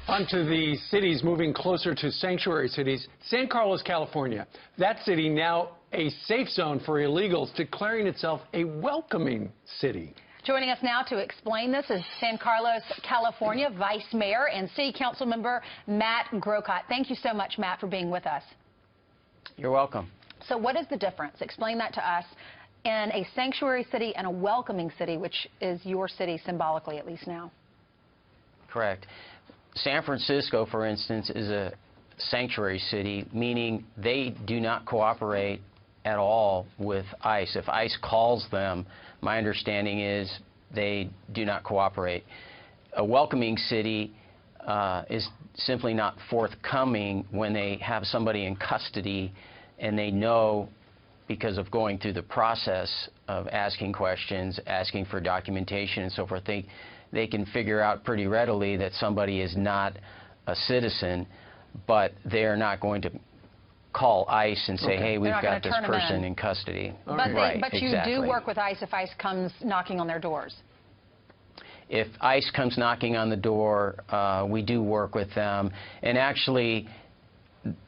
Onto the cities moving closer to sanctuary cities. San Carlos, California. That city now a safe zone for illegals, declaring itself a welcoming city. Joining us now to explain this is San Carlos, California Vice Mayor and City Council Member Matt Grocott. Thank you so much, Matt, for being with us. You're welcome. So what is the difference? Explain that to us in a sanctuary city and a welcoming city, which is your city symbolically, at least now. Correct. San Francisco, for instance, is a sanctuary city, meaning they do not cooperate at all with ICE. If ICE calls them, my understanding is they do not cooperate. A welcoming city is simply not forthcoming when they have somebody in custody and they know, because of going through the process of asking questions, asking for documentation and so forth, they can figure out pretty readily that somebody is not a citizen, but they're not going to call ICE and say, hey, we've got this person in custody. But you do work with ICE if ICE comes knocking on their doors. If ICE comes knocking on the door, we do work with them. And actually,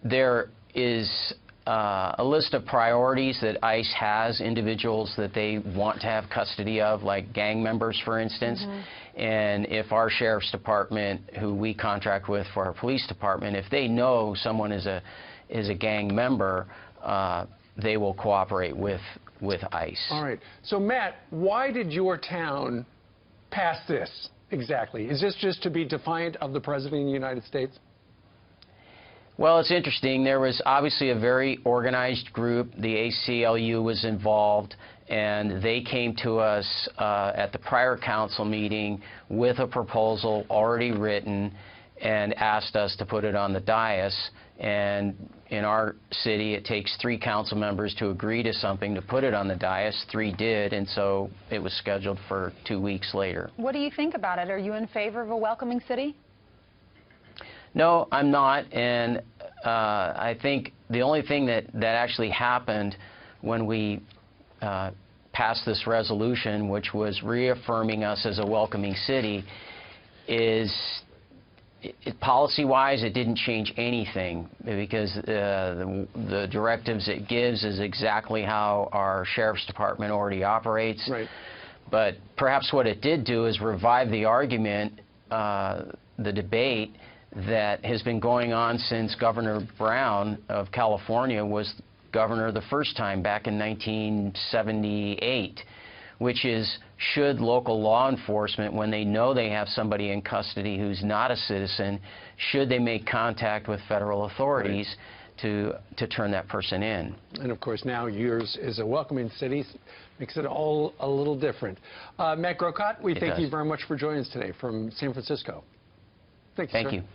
there is a list of priorities that ICE has, individuals that they want to have custody of, like gang members, for instance. And if our sheriff's department, who we contract with for our police department, if they know someone is a gang member, they will cooperate with ICE. All right. So, Matt, why did your town pass this exactly? Is this just to be defiant of the President of the United States? Well, it's interesting. There was obviously a very organized group. The ACLU was involved, and they came to us at the prior council meeting with a proposal already written and asked us to put it on the dais. And in our city, it takes 3 council members to agree to something to put it on the dais. 3 did, and so it was scheduled for 2 weeks later. What do you think about it? Are you in favor of a welcoming city? No, I'm not, and I think the only thing that actually happened when we passed this resolution, which was reaffirming us as a welcoming city, is policy-wise, it didn't change anything, because the directives it gives is exactly how our sheriff's department already operates. Right. But perhaps what it did do is revive the argument, the debate that has been going on since Governor Brown of California was governor the first time back in 1978, which is, should local law enforcement, when they know they have somebody in custody who's not a citizen, should they make contact with federal authorities to turn that person in? And of course, now yours is a welcoming city, makes it all a little different. Matt Grocott, we thank you very much for joining us today from San Francisco. Thank you, sir. Thank you.